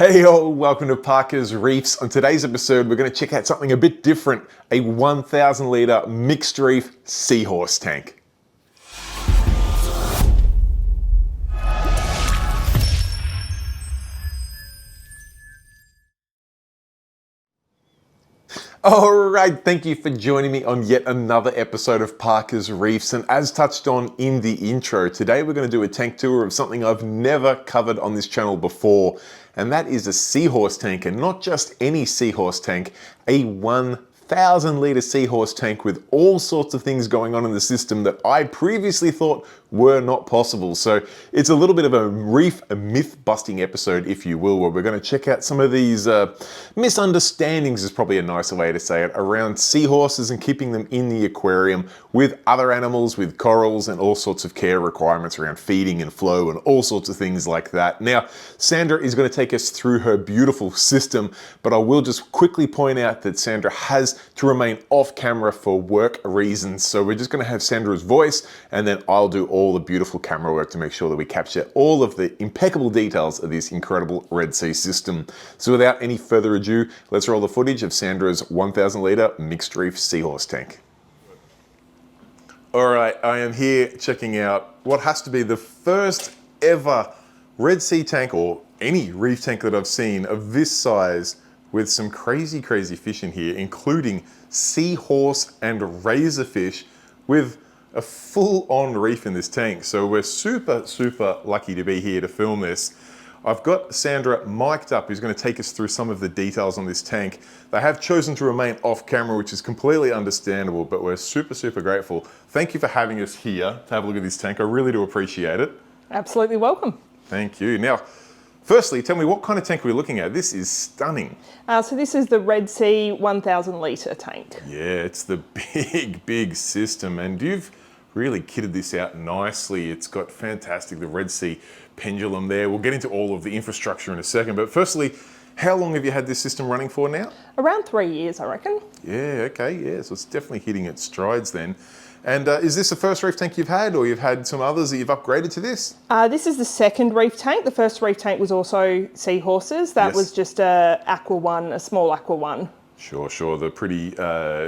Hey all, welcome to Parker's Reefs. On today's episode, we're going to check out something a bit different, a 1,000 litre mixed reef seahorse tank. Alright, thank you for joining me on yet another episode of Parker's Reefs, and as touched on in the intro, today we're going to do a tank tour of something I've never covered on this channel before, and that is a seahorse tank, and not just any seahorse tank, a 1,000 litre seahorse tank with all sorts of things going on in the system that I previously thought were not possible. So it's a little bit of a reef myth busting episode, if you will, where we're going to check out some of these misunderstandings, is probably a nicer way to say it, around seahorses and keeping them in the aquarium with other animals, with corals, and all sorts of care requirements around feeding and flow and all sorts of things like that. Now, Sandra is going to take us through her beautiful system, but I will just quickly point out that Sandra has to remain off camera for work reasons. So we're just going to have Sandra's voice, and then I'll do all the beautiful camera work to make sure that we capture all of the impeccable details of this incredible Red Sea system. So without any further ado, let's roll the footage of Sandra's 1,000 litre mixed reef seahorse tank. All right, I am here checking out what has to be the first ever Red Sea tank, or any reef tank that I've seen of this size, with some crazy fish in here, including seahorse and razor fish, with a full-on reef in this tank. So we're super lucky to be here to film this. I've got Sandra mic'd up, who's going to take us through some of the details on this tank. They have chosen to remain off camera, which is completely understandable, but we're super grateful. Thank you for having us here to have a look at this tank. I really do appreciate it. Absolutely welcome. Thank you. Now, firstly, tell me, what kind of tank are we looking at? This is stunning. So this is the Red Sea 1,000 litre tank. Yeah, it's the big system, and you've really kitted this out nicely. It's got fantastic, the Red Sea pendulum there. We'll get into all of the infrastructure in a second, but firstly, how long have you had this system running for now? Around 3 years, I reckon. Yeah, okay, yeah, so it's definitely hitting its strides then. And is this the first reef tank you've had, or you've had some others that you've upgraded to this? This is the second reef tank. The first reef tank was also seahorses. That was just a aqua one, a small aqua one. Sure. The pretty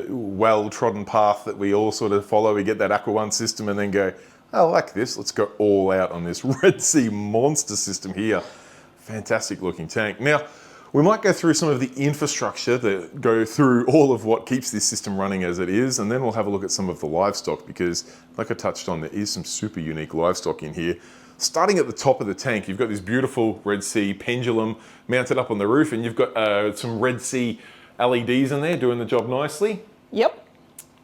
well-trodden path that we all sort of follow. We get that Aqua One system and then go, I like this. Let's go all out on this Red Sea monster system here. Fantastic looking tank. Now, we might go through some of the infrastructure that go through all of what keeps this system running as it is, and then we'll have a look at some of the livestock, because like I touched on, there is some super unique livestock in here. Starting at the top of the tank, you've got this beautiful Red Sea pendulum mounted up on the roof, and you've got some Red Sea LEDs in there doing the job nicely. Yep.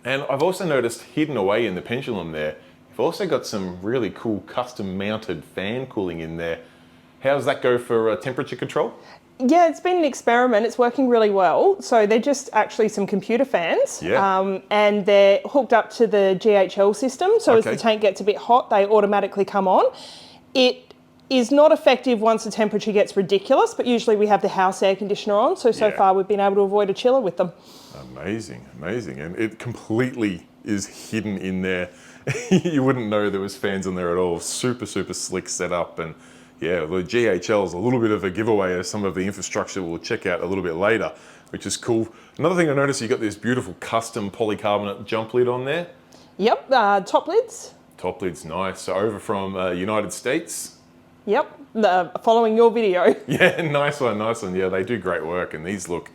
And I've also noticed hidden away in the pendulum there, you've also got some really cool custom mounted fan cooling in there. How does that go for temperature control? Yeah, it's been an experiment. It's working really well. So they're just actually some computer fans, and they're hooked up to the GHL system. So as the tank gets a bit hot, they automatically come on. It is not effective once the temperature gets ridiculous, but usually we have the house air conditioner on. So far we've been able to avoid a chiller with them. Amazing. And it completely is hidden in there. You wouldn't know there was fans in there at all. Super slick setup. And yeah, the GHL is a little bit of a giveaway of some of the infrastructure we'll check out a little bit later, which is cool. Another thing I noticed, you've got this beautiful custom polycarbonate jump lid on there. Yep, top lids. Top lid's nice. So over from United States. Yep, following your video. Yeah, nice one. Yeah, they do great work, and these look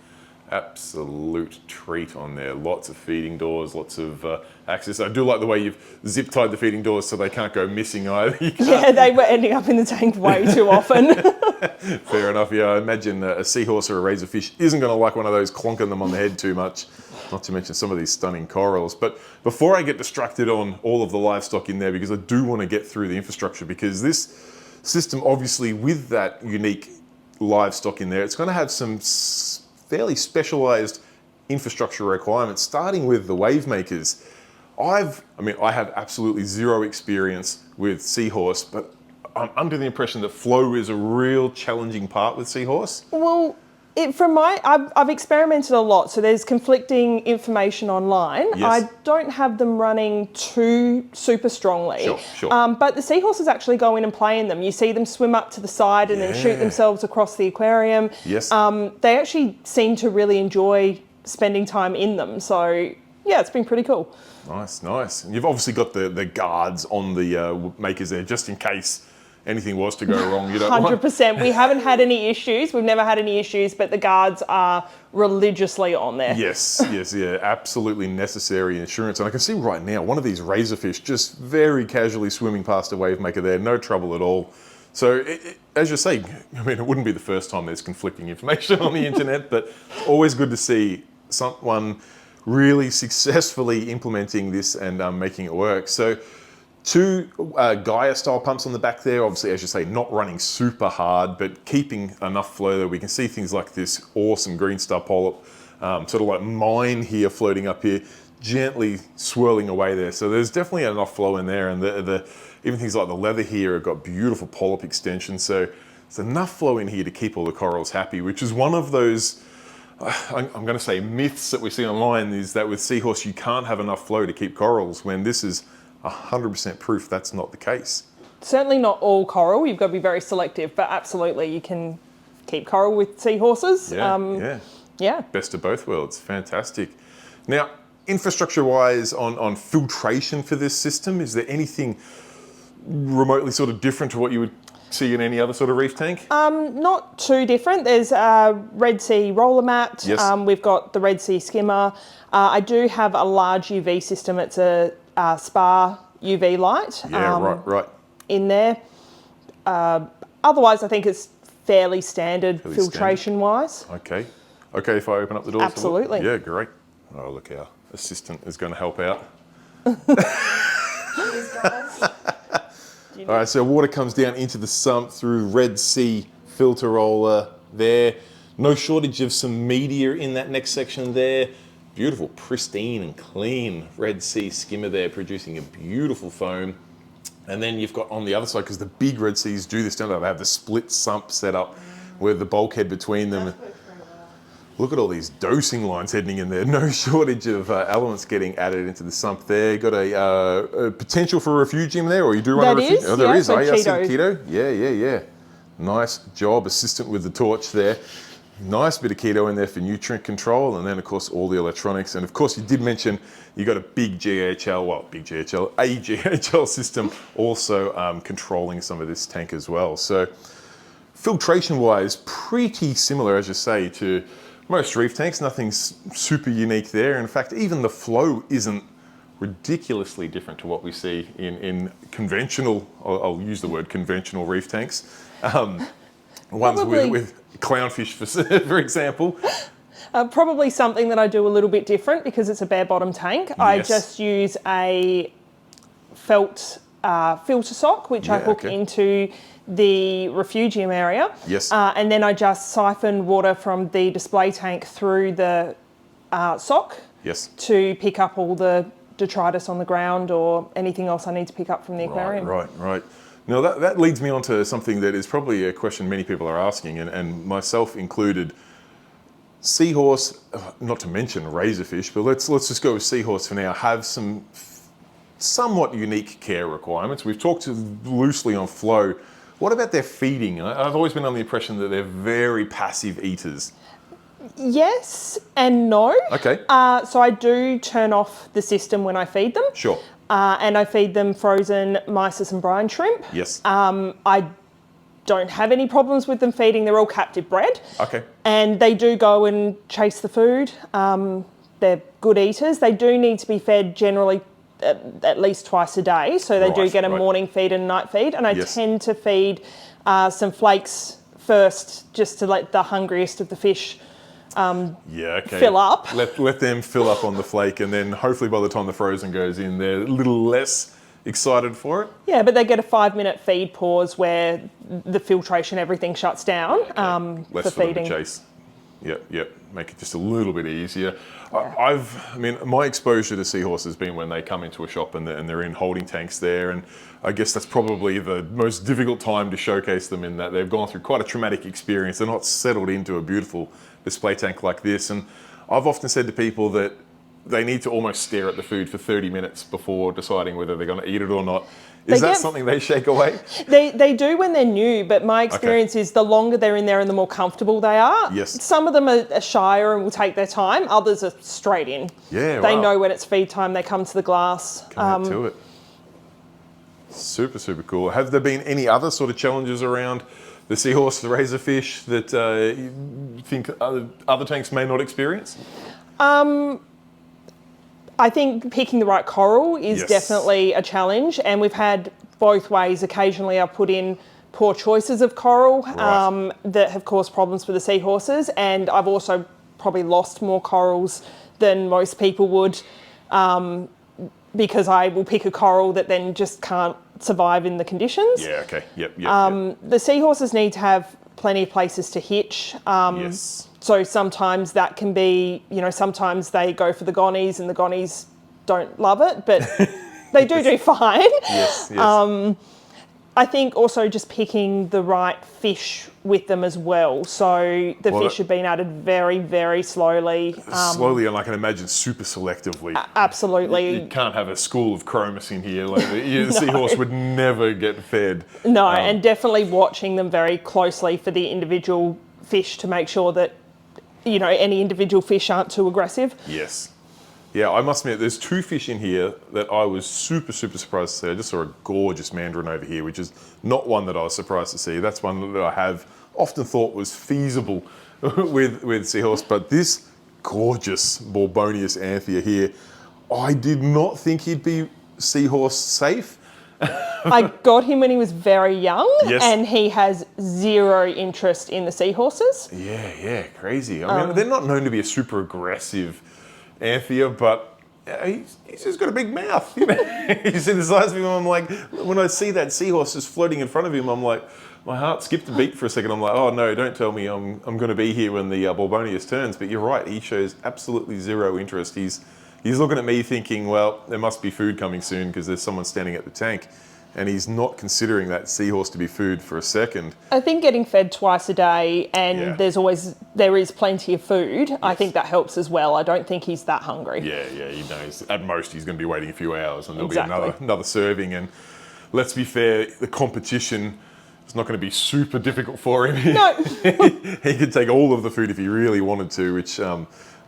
absolute treat on there. Lots of feeding doors, lots of access. I do like the way you've zip tied the feeding doors so they can't go missing either. Yeah, they were ending up in the tank way too often. Fair enough. Yeah, I imagine a seahorse or a razorfish isn't going to like one of those clonking them on the head too much. Not to mention some of these stunning corals. But before I get distracted on all of the livestock in there, because I do want to get through the infrastructure, because this system, obviously, with that unique livestock in there, it's going to have some fairly specialized infrastructure requirements, starting with the wave makers. I have absolutely zero experience with seahorse, but I'm under the impression that flow is a real challenging part with seahorse. Well, I've experimented a lot, so there's conflicting information online. Yes. I don't have them running too super strongly. Sure. But the seahorses actually go in and play in them. You see them swim up to the side and then shoot themselves across the aquarium. Yes. They actually seem to really enjoy spending time in them. So yeah, it's been pretty cool. Nice. And you've obviously got the guards on the makers there, just in case anything was to go wrong. You don't 100%. We haven't had any issues. We've never had any issues, but the guards are religiously on there. Yes, absolutely necessary insurance. And I can see right now one of these razorfish just very casually swimming past a wave maker there, no trouble at all. So, as you're saying, I mean, it wouldn't be the first time there's conflicting information on the internet, but it's always good to see someone really successfully implementing this and making it work. So, 2 Gaia style pumps on the back there, obviously, as you say, not running super hard, but keeping enough flow that we can see things like this awesome green star polyp, sort of like mine here floating up here, gently swirling away there. So there's definitely enough flow in there, and even things like the leather here have got beautiful polyp extensions. So there's enough flow in here to keep all the corals happy, which is one of those, I'm going to say, myths that we see online, is that with seahorse you can't have enough flow to keep corals, when this is 100% proof that's not the case. Certainly not all coral. You've got to be very selective, but absolutely you can keep coral with seahorses. Yeah. Best of both worlds. Fantastic. Now, infrastructure-wise on filtration for this system, is there anything remotely sort of different to what you would see in any other sort of reef tank? Not too different. There's a Red Sea roller mat. Yes. We've got the Red Sea skimmer. I do have a large UV system. It's a spa UV light. Right. In there. Otherwise, I think it's fairly standard filtration-wise. Okay, if I open up the door. Absolutely. Yeah, great. Oh, look, our assistant is going to help out. All right, so water comes down into the sump through Red Sea filter roller there. No shortage of some media in that next section there. Beautiful, pristine and clean Red Sea skimmer there, producing a beautiful foam. And then you've got on the other side, because the big Red Seas do this, don't they? They have the split sump set up with the bulkhead between them. Look at all these dosing lines heading in there. No shortage of elements getting added into the sump there. Got a potential for a refugium there, or you do run a refugium? Oh, there is. So I see keto. Yeah. Nice job, assistant with the torch there. Nice bit of keto in there for nutrient control, and then of course all the electronics. And of course you did mention you got a GHL system also controlling some of this tank as well. So filtration wise, pretty similar, as you say, to most reef tanks. Nothing's super unique there. In fact, even the flow isn't ridiculously different to what we see in conventional, I'll use the word conventional reef tanks. Ones with clownfish, for example. Probably something that I do a little bit different because it's a bare bottom tank. Yes. I just use a felt filter sock, which I hook into the refugium area. Yes. And then I just siphon water from the display tank through the sock. Yes. To pick up all the detritus on the ground or anything else I need to pick up from the aquarium. Right. Now that leads me on to something that is probably a question many people are asking, and myself included. Seahorse, not to mention razorfish, but let's just go with seahorse for now, have some somewhat unique care requirements. We've talked loosely on flow. What about their feeding? I've always been under the impression that they're very passive eaters. Yes and no. Okay. So I do turn off the system when I feed them. Sure. And I feed them frozen mysis and brine shrimp. Yes. I don't have any problems with them feeding. They're all captive bred. Okay. And they do go and chase the food. They're good eaters. They do need to be fed generally at least twice a day. So they do get a morning feed and a night feed. And I tend to feed some flakes first, just to let the hungriest of the fish fill up. Let them fill up on the flake, and then hopefully by the time the frozen goes in, they're a little less excited for it. Yeah, but they get a 5-minute feed pause where the filtration, everything shuts down less for feeding. Them to chase. Yep. Make it just a little bit easier. Yeah. I mean, my exposure to seahorses has been when they come into a shop and they're in holding tanks there, and I guess that's probably the most difficult time to showcase them, in that they've gone through quite a traumatic experience. They're not settled into a beautiful display tank like this, and I've often said to people that they need to almost stare at the food for 30 minutes before deciding whether they're going to eat it or not. Is that something they shake away? They do when they're new, but my experience is the longer they're in there and the more comfortable they are. Yes. Some of them are shyer and will take their time. Others are straight in. Yeah, They know when it's feed time. They come to the glass. Come to it. Super, super cool. Have there been any other sort of challenges around the Seahorse, the razorfish, that you think other tanks may not experience? I think picking the right coral is definitely a challenge, and we've had both ways. Occasionally I've put in poor choices of coral that have caused problems for the seahorses, and I've also probably lost more corals than most people would, because I will pick a coral that then just can't survive in the conditions. Yeah, okay, yep. The seahorses need to have plenty of places to hitch. So sometimes that can be, sometimes they go for the gonnies and the gonnies don't love it, but they do fine. Yes. I think also just picking the right fish with them as well. So the fish have been added very, very slowly. Slowly, and I can imagine super selectively. Absolutely. You can't have a school of chromis in here. Like the seahorse would never get fed. No, and definitely watching them very closely for the individual fish to make sure that any individual fish aren't too aggressive. Yes. Yeah, I must admit, there's two fish in here that I was super, super surprised to see. I just saw a gorgeous mandarin over here, which is not one that I was surprised to see. That's one that I have often thought was feasible with seahorse, but this gorgeous Borbonius anthia here, I did not think he'd be seahorse safe. I got him when he was very young, and he has zero interest in the seahorses. Yeah, crazy. I mean, they're not known to be a super aggressive anthia, but he's just got a big mouth. You see the size of him. I'm like, when I see that seahorse just floating in front of him, I'm like, my heart skipped a beat for a second. I'm like, oh no, don't tell me I'm going to be here when the Borbonius turns. But you're right, he shows absolutely zero interest. He's looking at me thinking, well, there must be food coming soon because there's someone standing at the tank. And he's not considering that seahorse to be food for a second. I think getting fed twice a day and there is plenty of food, I think that helps as well. I don't think he's that hungry. Yeah, he knows. At most, he's going to be waiting a few hours and there'll be another serving. And let's be fair, the competition is not going to be super difficult for him. No. He could take all of the food if he really wanted to, which...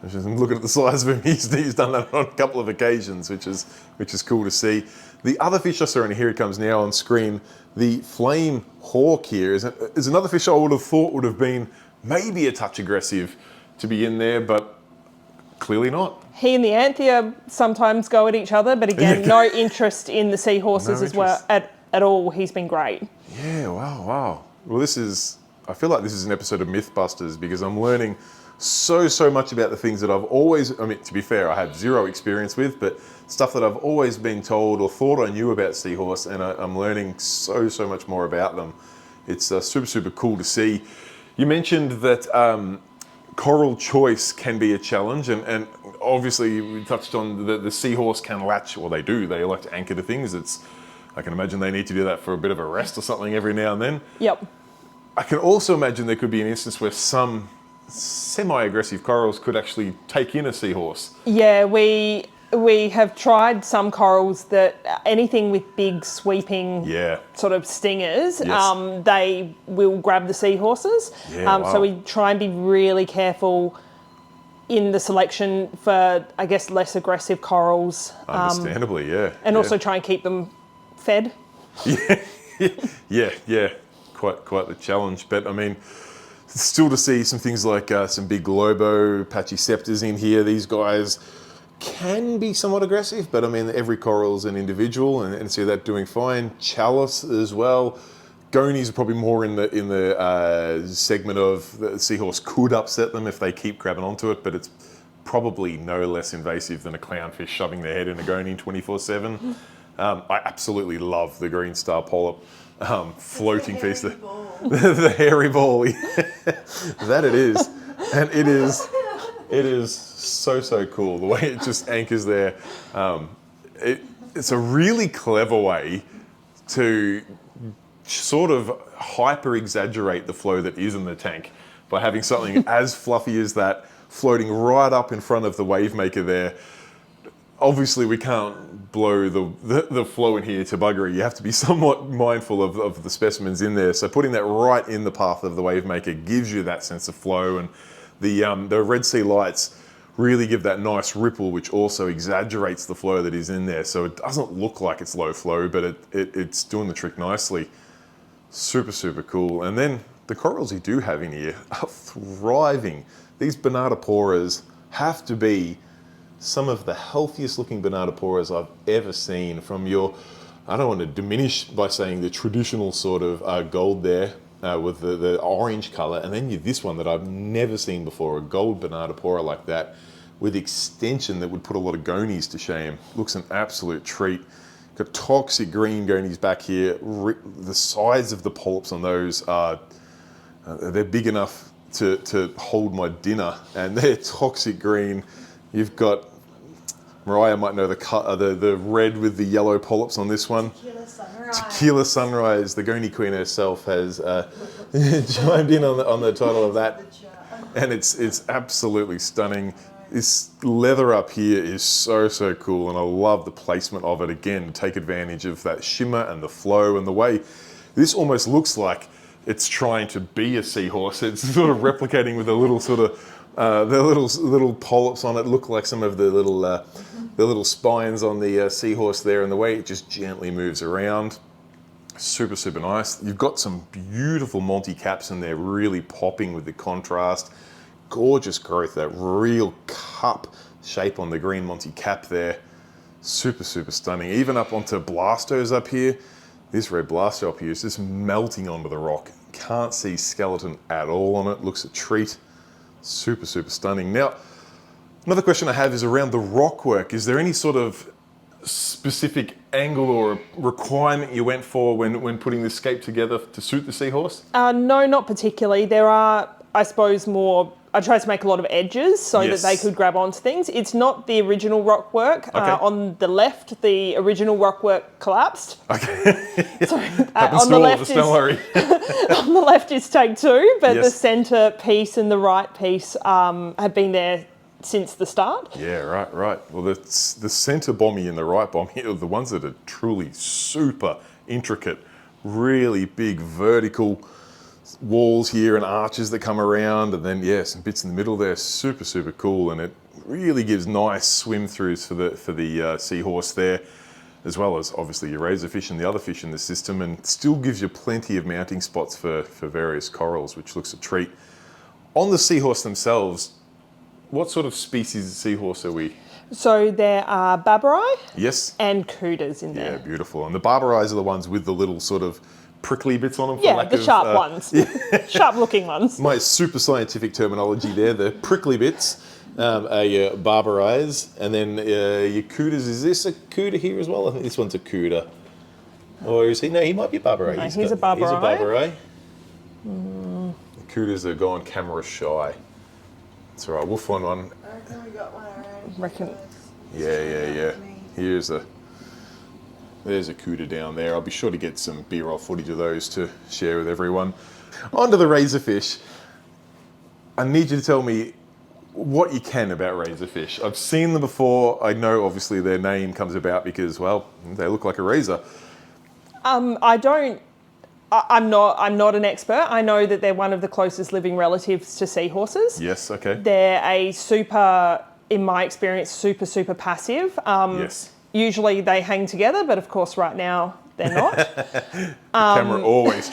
I'm looking at the size of him. He's done that on a couple of occasions, which is cool to see. The other fish I saw, and here it comes now on screen, the flame hawk here is another fish I would have thought would have been maybe a touch aggressive to be in there, but clearly not. He and the anthia sometimes go at each other, but again, no interest in the seahorses as well at all. He's been great. Yeah, wow. Well, I feel like this is an episode of Mythbusters because I'm learning so much about the things that I've always, to be fair, I have zero experience with, but stuff that I've always been told or thought I knew about seahorse, and I'm learning so much more about them. It's super cool to see. You mentioned that coral choice can be a challenge, and obviously we touched on the seahorse can latch, or they like to anchor to things. I can imagine they need to do that for a bit of a rest or something every now and then. Yep. I can also imagine there could be an instance where some semi-aggressive corals could actually take in a seahorse. Yeah, we have tried some corals that anything with big sweeping sort of stingers, they will grab the seahorses. So we try and be really careful in the selection for, I guess, less aggressive corals. Understandably, And also try and keep them fed. Yeah. Quite the challenge. But I mean, still to see some things like some big globo, pachyceptors in here. These guys can be somewhat aggressive, but I mean, every coral's an individual, and see that doing fine. Chalice as well. Gonies are probably more in the segment of the seahorse could upset them if they keep grabbing onto it, but it's probably no less invasive than a clownfish shoving their head in a goni 24/7. I absolutely love the green star polyp floating feast. The hairy ball, that it is. And it is so cool the way it just anchors there. It's a really clever way to sort of hyper exaggerate the flow that is in the tank by having something as fluffy as that floating right up in front of the wave maker there. Obviously we can't blow the flow in here to buggery. You have to be somewhat mindful of the specimens in there. So putting that right in the path of the wave maker gives you that sense of flow, and the Red Sea lights really give that nice ripple, which also exaggerates the flow that is in there. So it doesn't look like it's low flow, but it's doing the trick nicely. Super cool. And then the corals you do have in here are thriving. These Bernardiporas have to be some of the healthiest looking Bernardiporas I've ever seen. From your, I don't want to diminish by saying the traditional sort of gold there with the orange color, and then this one that I've never seen before, a gold Bernardipora like that with extension that would put a lot of gonies to shame. Looks an absolute treat. Got toxic green gonies back here. The size of the polyps on those are, they're big enough to hold my dinner, and they're toxic green. You've got, Mariah might know the red with the yellow polyps on this one. Tequila Sunrise. Tequila Sunrise. The Goni Queen herself has chimed in on the title of that, and it's absolutely stunning. This leather up here is so cool, and I love the placement of it again to take advantage of that shimmer and the flow and the way this almost looks like it's trying to be a seahorse. It's sort of replicating with a little sort of the little polyps on it look like some of the little spines on the seahorse there, and the way it just gently moves around. Super nice. You've got some beautiful Monty caps in there, really popping with the contrast. Gorgeous growth, that real cup shape on the green Monty cap there. Super stunning. Even up onto Blastos up here. This red Blasto up here is just melting onto the rock. Can't see skeleton at all on it. Looks a treat. Super stunning. Now, another question I have is around the rock work. Is there any sort of specific angle or requirement you went for when putting this scape together to suit the seahorse? No, not particularly. There are, I suppose, I tried to make a lot of edges so that they could grab onto things. It's not the original rock work. Okay. On the left, the original rock work collapsed. Okay. So Happens on to the all left of us, don't worry. on the left is take two, but Yes. the centre piece and the right piece have been there since the start. Yeah, right. Well, the centre bommy and the right bommy are the ones that are truly super intricate, really big vertical walls here and arches that come around, and then some bits in the middle there. Super cool, and it really gives nice swim throughs for the seahorse there, as well as obviously your razorfish and the other fish in the system, and still gives you plenty of mounting spots for various corals, which looks a treat. On the seahorse themselves, what sort of species of seahorse are we? So there are Barbarai and Cooters in there. Yeah, beautiful. And the Barbarais are the ones with the little sort of prickly bits on them. Yeah, the sharp ones. Sharp looking ones. My super scientific terminology there, the prickly bits are your Barbarais. And then your Cooters, is this a Cooter here as well? I think this one's a Cooter. Or is he? No, he might be a Barbarai. No, he's a Barbarai. He's a Barbarai. The Cooters are gone camera shy. It's all right, we'll find one. I reckon we got one already. Reckon. Yeah. There's a Cooter down there. I'll be sure to get some B-roll footage of those to share with everyone. On to the razorfish. I need you to tell me what you can about razorfish. I've seen them before. I know obviously their name comes about because, well, they look like a razor. I'm not an expert. I know that they're one of the closest living relatives to seahorses. Yes, okay. They're a super, in my experience, super passive. Yes. Usually they hang together, but of course right now they're not. The camera always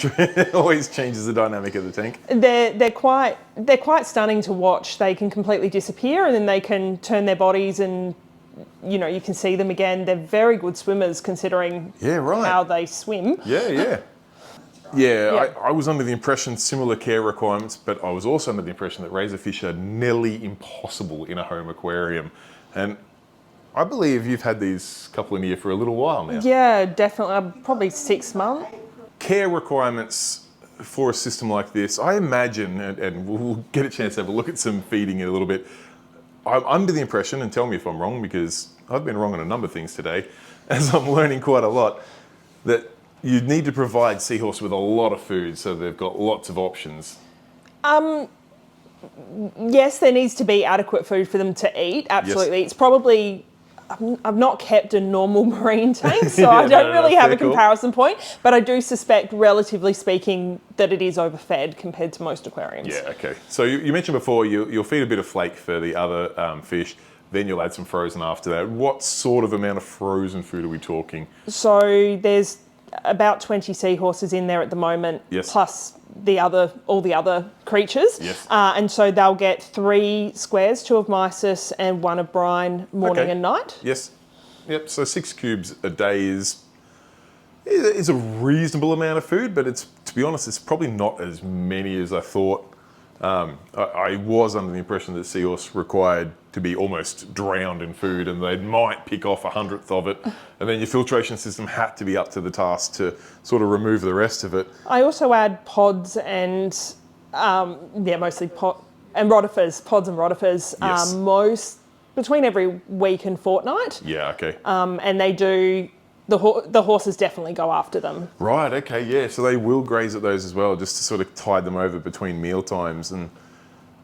changes the dynamic of the tank. They're quite stunning to watch. They can completely disappear and then they can turn their bodies and you can see them again. They're very good swimmers considering how they swim. Yeah, I was under the impression similar care requirements, but I was also under the impression that razorfish are nearly impossible in a home aquarium. And I believe you've had these couple in here for a little while now. Yeah, definitely. Probably 6 months. Care requirements for a system like this, I imagine, and we'll get a chance to have a look at some feeding in a little bit. I'm under the impression, and tell me if I'm wrong, because I've been wrong on a number of things today, as I'm learning quite a lot, that you need to provide seahorse with a lot of food so they've got lots of options. Yes, there needs to be adequate food for them to eat. Absolutely. Yes. It's probably, I've not kept a normal marine tank, so I don't really have a comparison point, but I do suspect, relatively speaking, that it is overfed compared to most aquariums. Yeah, okay. So you mentioned before you'll feed a bit of flake for the other fish, then you'll add some frozen after that. What sort of amount of frozen food are we talking? So there's about 20 seahorses in there at the moment, plus all the other creatures. Yes. And so they'll get 3 squares, 2 of mysis and 1 of brine, morning and night. Yes. Yep, so 6 cubes a day is a reasonable amount of food, but to be honest, it's probably not as many as I thought. I was under the impression that seahorse required to be almost drowned in food, and they might pick off 1/100th of it, and then your filtration system had to be up to the task to sort of remove the rest of it. I also add pods and mostly pods and rotifers. Yes. Most between every week and fortnight. Yeah. Okay. And they do. The horses definitely go after them. Right, okay, yeah. So they will graze at those as well, just to sort of tide them over between meal times, and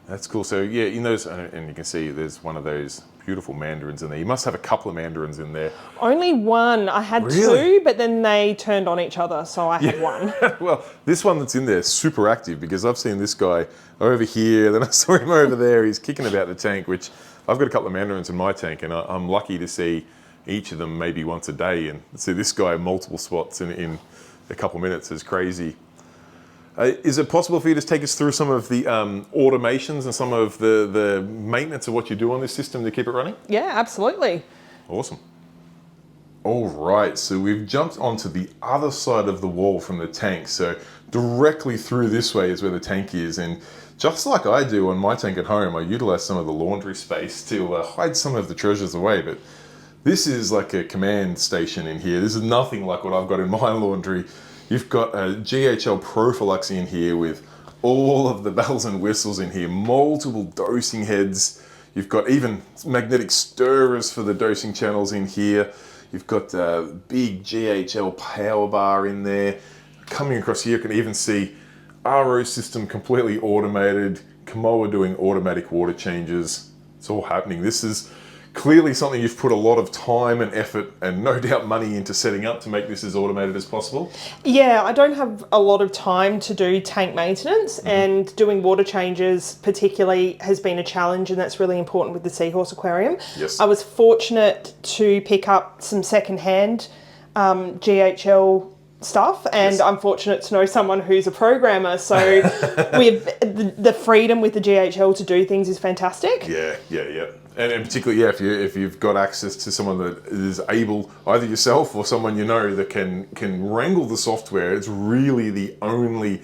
that's cool. So yeah, in those, and you can see there's one of those beautiful mandarins in there. You must have a couple of mandarins in there. Only one. I had 2, but then they turned on each other, so I had 1. Well, this one that's in there is super active, because I've seen this guy over here, then I saw him over there. He's kicking about the tank, which I've got a couple of mandarins in my tank, and I'm lucky to see each of them maybe once a day, and see this guy multiple spots in a couple of minutes is crazy. Is it possible for you to take us through some of the automations and some of the maintenance of what you do on this system to keep it running? Yeah, absolutely. Awesome. All right, so we've jumped onto the other side of the wall from the tank. So directly through this way is where the tank is, and just like I do on my tank at home, I utilize some of the laundry space to hide some of the treasures away, but this is like a command station in here. This is nothing like what I've got in my laundry. You've got a GHL Profilux in here with all of the bells and whistles in here, multiple dosing heads. You've got even magnetic stirrers for the dosing channels in here. You've got a big GHL power bar in there. Coming across here, you can even see RO system completely automated, Kamoa doing automatic water changes. It's all happening. This is clearly something you've put a lot of time and effort and no doubt money into setting up to make this as automated as possible. Yeah, I don't have a lot of time to do tank maintenance, and doing water changes particularly has been a challenge, and that's really important with the Seahorse Aquarium. Yes. I was fortunate to pick up some secondhand GHL stuff, and I'm fortunate to know someone who's a programmer, so the freedom with the GHL to do things is fantastic. Yeah. And particularly, if you've got access to someone that is able, either yourself or someone you know, that can wrangle the software, it's really the only,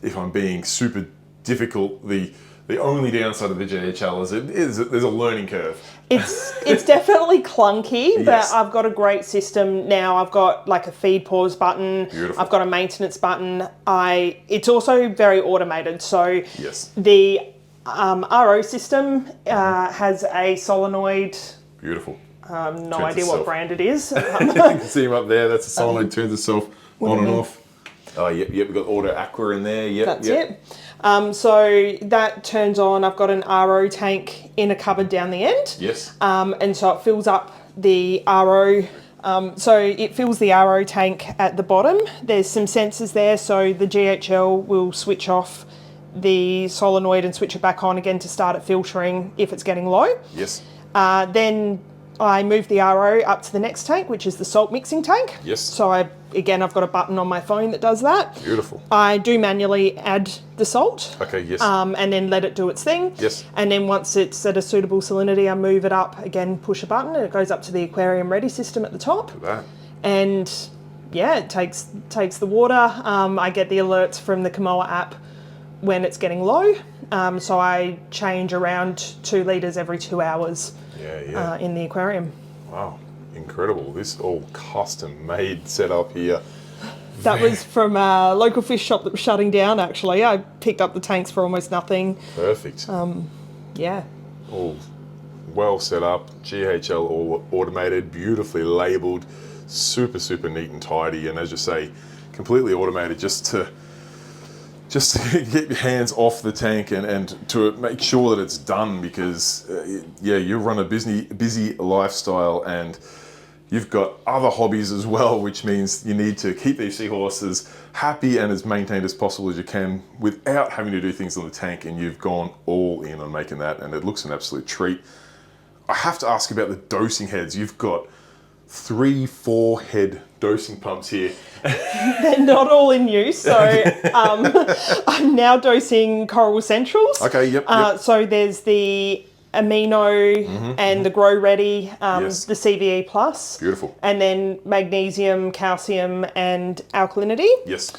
if I'm being super difficult, the only downside of the GHL is there's a learning curve. It's definitely clunky, but Yes. I've got a great system now. I've got like a feed pause button. Beautiful. I've got a maintenance button. It's also very automated. So Yes. the RO system has a solenoid. Beautiful. No Turns idea itself. what brand it is. You can see him up there. That's a solenoid, turns itself on and off. Oh, yep. We've got Auto Aqua in there. Yep. That's it. So that turns on. I've got an RO tank in a cupboard down the end. Yes. And so it fills up the RO. So it fills the RO tank at the bottom. There's some sensors there, so the GHL will switch off the solenoid and switch it back on again to start it filtering if it's getting low. Yes. Then I move the RO up to the next tank, which is the salt mixing tank. Yes. So I've got a button on my phone that does that. Beautiful. I do manually add the salt. Okay, yes. And then let it do its thing. Yes. And then once it's at a suitable salinity, I move it up again, push a button, and it goes up to the aquarium ready system at the top. Look at that. And yeah, it takes the water. I get the alerts from the Kamoa app when it's getting low. So I change around 2 litres every 2 hours in the aquarium. Wow, incredible. This all custom made setup here. That was from a local fish shop that was shutting down, actually. I picked up the tanks for almost nothing. Perfect. Yeah. All well set up, GHL all automated, beautifully labelled, super, super neat and tidy. And as you say, completely automated just to get your hands off the tank and to make sure that it's done, because yeah, you run a busy lifestyle and you've got other hobbies as well, which means you need to keep these seahorses happy and as maintained as possible as you can without having to do things on the tank, and you've gone all in on making that, and it looks an absolute treat. I have to ask about the dosing heads. You've got 3-4 head dosing pumps here. They're not all in use, so I'm now dosing Coral Centrals. Okay, yep. So there's the Amino and the Grow Ready, Yes. the CVE Plus. Beautiful. And then magnesium, calcium and alkalinity. Yes.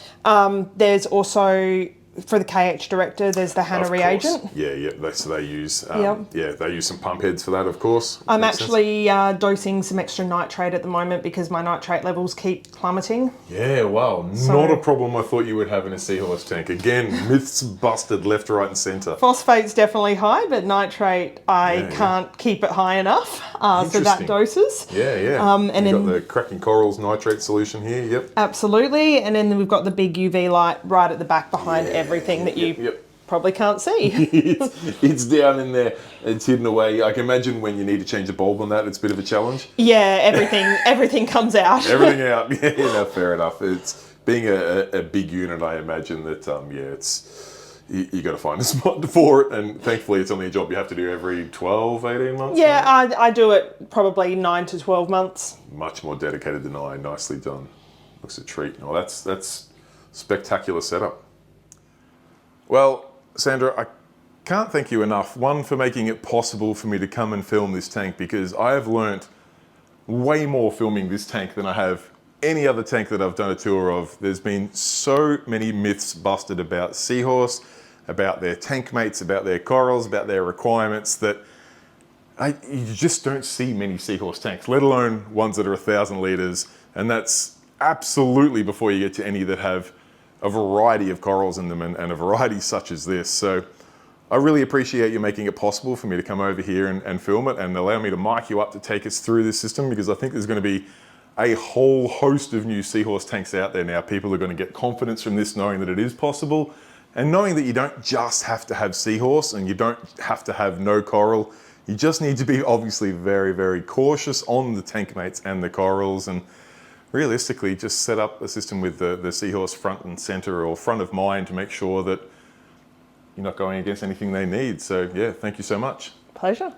There's also, for the KH Director, there's the Hannah Of reagent. course. Yeah. So they use, Yep. yeah, they use some pump heads for that, of course. I'm Makes sense. actually dosing some extra nitrate at the moment because my nitrate levels keep plummeting. Yeah, wow. Not a problem I thought you would have in a seahorse tank. Again, myths busted left, right and centre. Phosphate's definitely high, but nitrate, I can't keep it high enough. So that Interesting. doses. Yeah. And You've then got the cracking corals nitrate solution here, yep. absolutely. And then we've got the big UV light right at the back behind everything that you Yep. probably can't see. It's down in there, it's hidden away. I can imagine when you need to change a bulb on that, it's a bit of a challenge. Yeah, everything comes out. Everything out. Yeah, no, fair enough. It's being a big unit, I imagine that, it's, you got to find a spot for it, and thankfully it's only a job you have to do every 12, 18 months. Yeah, I do it probably 9 to 12 months. Much more dedicated than I. Nicely done. Looks a treat. Oh, that's spectacular setup. Well, Sandra, I can't thank you enough. One, for making it possible for me to come and film this tank, because I have learnt way more filming this tank than I have any other tank that I've done a tour of. There's been so many myths busted about seahorse, about their tank mates, about their corals, about their requirements, that you just don't see many seahorse tanks, let alone ones that are 1,000 litres. And that's absolutely before you get to any that have a variety of corals in them and a variety such as this. So I really appreciate you making it possible for me to come over here and film it and allow me to mic you up to take us through this system, because I think there's going to be a whole host of new seahorse tanks out there now. People are going to get confidence from this, knowing that it is possible, and knowing that you don't just have to have seahorse and you don't have to have no coral. You just need to be obviously very, very cautious on the tank mates and the corals, and realistically just set up a system with the seahorse front and center, or front of mind, to make sure that you're not going against anything they need. So yeah, thank you so much. Pleasure.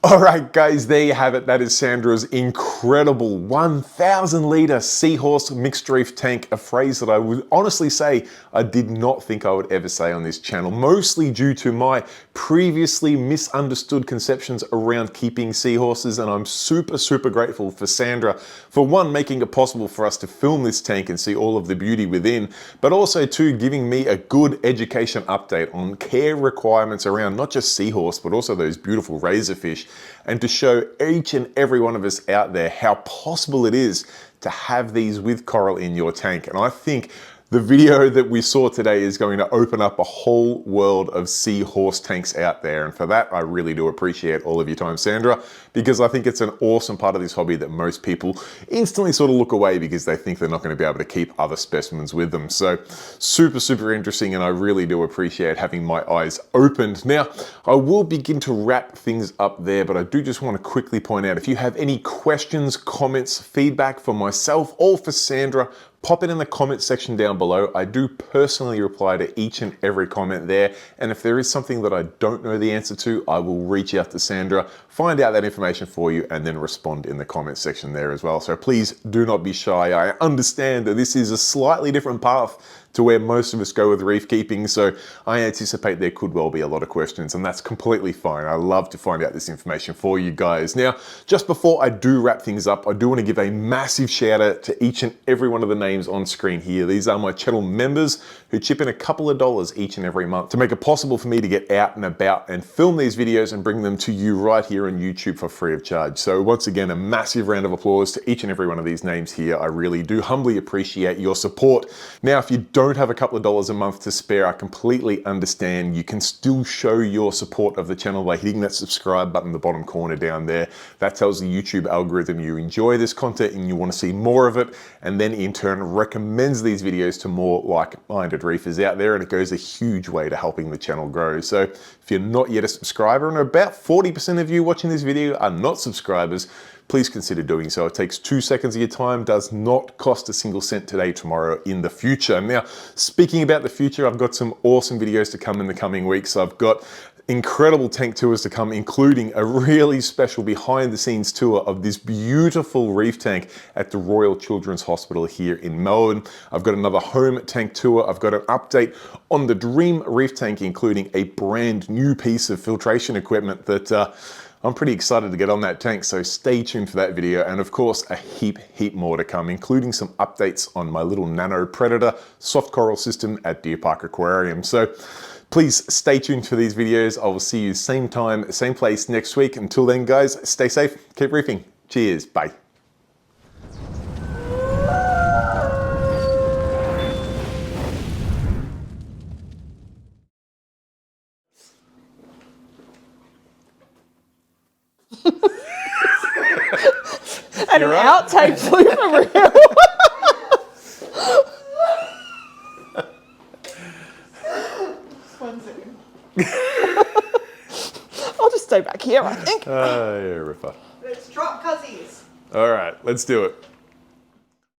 All right, guys, there you have it. That is Sandra's incredible 1,000 litre Seahorse mixed reef tank, a phrase that I would honestly say I did not think I would ever say on this channel, mostly due to my previously misunderstood conceptions around keeping seahorses. And I'm super, super grateful for Sandra for, one, making it possible for us to film this tank and see all of the beauty within, but also two, giving me a good education update on care requirements around not just seahorse, but also those beautiful razorfish, and to show each and every one of us out there how possible it is to have these with coral in your tank. And I think the video that we saw today is going to open up a whole world of seahorse tanks out there. And for that, I really do appreciate all of your time, Sandra, because I think it's an awesome part of this hobby that most people instantly sort of look away because they think they're not going to be able to keep other specimens with them. So super, super interesting. And I really do appreciate having my eyes opened. Now, I will begin to wrap things up there, but I do just want to quickly point out, if you have any questions, comments, feedback for myself or for Sandra, pop it in the comment section down below. I do personally reply to each and every comment there. And if there is something that I don't know the answer to, I will reach out to Sandra, find out that information for you, and then respond in the comment section there as well. So please do not be shy. I understand that this is a slightly different path to where most of us go with reef keeping. So I anticipate there could well be a lot of questions, and that's completely fine. I love to find out this information for you guys. Now, just before I do wrap things up, I do want to give a massive shout out to each and every one of the names on screen here. These are my channel members who chip in a couple of dollars each and every month to make it possible for me to get out and about and film these videos and bring them to you right here on YouTube for free of charge. So once again, a massive round of applause to each and every one of these names here. I really do humbly appreciate your support. Now, if you don't have a couple of dollars a month to spare, I completely understand. You can still show your support of the channel by hitting that subscribe button in the bottom corner down there. That tells the YouTube algorithm you enjoy this content and you want to see more of it, and then in turn recommends these videos to more like-minded reefers out there, and it goes a huge way to helping the channel grow. So if you're not yet a subscriber, and about 40% of you watching this video are not subscribers, please consider doing so. It takes 2 seconds of your time, does not cost a single cent today, tomorrow, in the future. Now, speaking about the future, I've got some awesome videos to come in the coming weeks. I've got incredible tank tours to come, including a really special behind the scenes tour of this beautiful reef tank at the Royal Children's Hospital here in Melbourne. I've got another home tank tour. I've got an update on the Dream Reef tank, including a brand new piece of filtration equipment that I'm pretty excited to get on that tank, so stay tuned for that video. And of course, a heap more to come, including some updates on my little nano predator soft coral system at Deer Park Aquarium. So please stay tuned for these videos. I will see you same time, same place next week. Until then, guys, stay safe, keep reefing. Cheers, bye. And an outtake flew for real. I'll just stay back here, I think. Yeah, Ripper. Let's drop cussies. All right, let's do it.